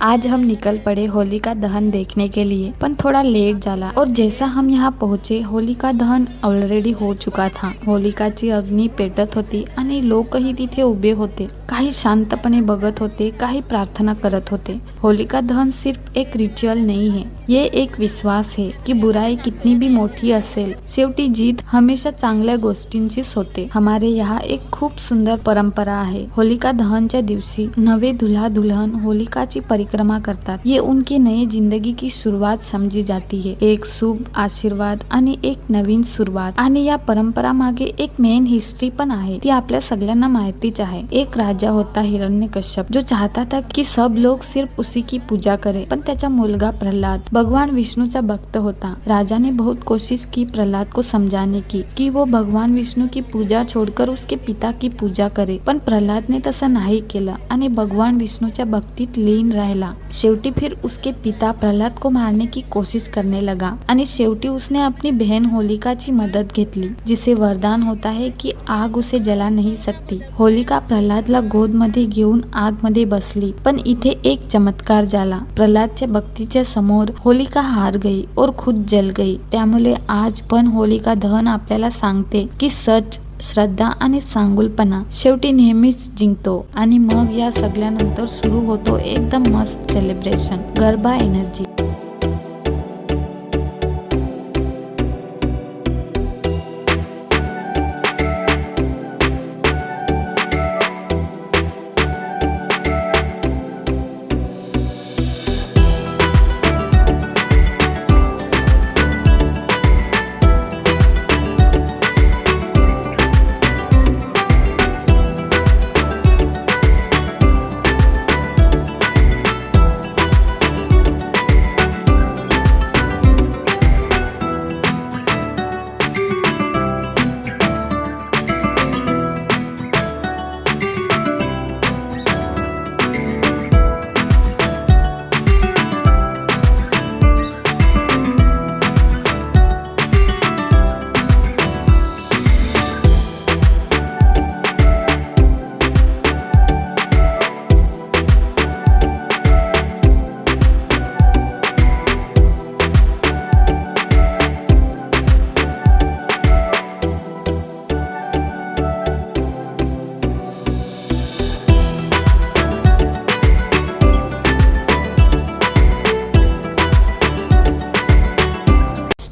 आज हम निकल पड़े होलिका दहन देखने के लिए, पण थोड़ा लेट झाला और जैसा हम यहाँ पहुंचे होलिका दहन ऑलरेडी हो चुका था। होलिकाची अग्नी पेटत होती आणि लोकही तिथे उभे होते। काही शांतपणे बघत होते, काही प्रार्थना करत होते। होलिका दहन सिर्फ एक रिच्युअल नहीं है, ये एक विश्वास है की बुराई कितनी भी मोठी असेल शेवटी जीत हमेशा चांगल्या गोष्टींचीच होते। हमारे यहाँ एक खूप सुंदर परंपरा आहे। होलिका दहनच्या दिवशी नवे दुल्हा दुल्हन होलिकाची परिक्रमा करतात। ये उनकी नई जिंदगी की शुरुआत समझी जाती है, एक शुभ आशीर्वाद आणि एक नवीन सुरुवात। आणि या परंपरा मागे एक मेन हिस्ट्री पण आहे, ती आपल्या सगळ्यांना माहितीच आहे। एक राजा होता हिरण्यकश्यप, जो चाहता था कि सब लोग सिर्फ उसी की पूजा करे, पण त्याचा मुलगा प्रहलाद भगवान विष्णुचा भक्त होता। राजा ने बहुत कोशिश की प्रहलाद को समझाने की कि वो भगवान विष्णु की पूजा छोड़कर उसके पिता की पूजा करे, पण प्रहलाद ने तसं नाही केलं आणि भगवान विष्णुच्या भक्तीत लीन राहिला। शेवटी फिर उसके पिता प्रहलाद को मारने की कोशिश करने लगा आणि शेवटी उसने अपनी बहन होलिकाची मदद घेतली, जिसे वरदान होता है कि आग उसे जला नहीं सकती। होलिका प्रहलादला गोदमध्ये घेऊन आग मध्ये बसली, पण इथे एक चमत्कार झाला। प्रहलादच्या भक्तीच्या समोर होलिका हार गई और खुद जल गई। त्यामुळे आज पण होलिका दहन आपल्याला सांगते की सच, श्रद्धा आणि चांगुलपणा शेवटी नेहमीच जिंकतो। आणि मग या सगळ्यानंतर सुरू होतो एकदम मस्त सेलिब्रेशन, गरबा एनर्जी।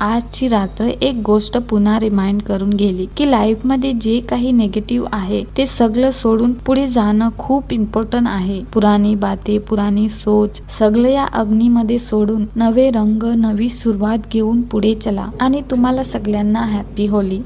आजची रात्र एक गोष्ट पुन्हा रिमाइंड करून गेली की लाईफ मध्ये जे काही नेगेटिव्ह आहे ते सगळं सोडून पुढे जाणं खूप इम्पॉर्टंट आहे। पुरानी बातें, पुरानी सोच सगळं या अग्नीमध्ये सोडून नवे रंग, नवी सुरुवात घेऊन पुढे चला। आणि तुम्हाला सगळ्यांना हॅपी होली।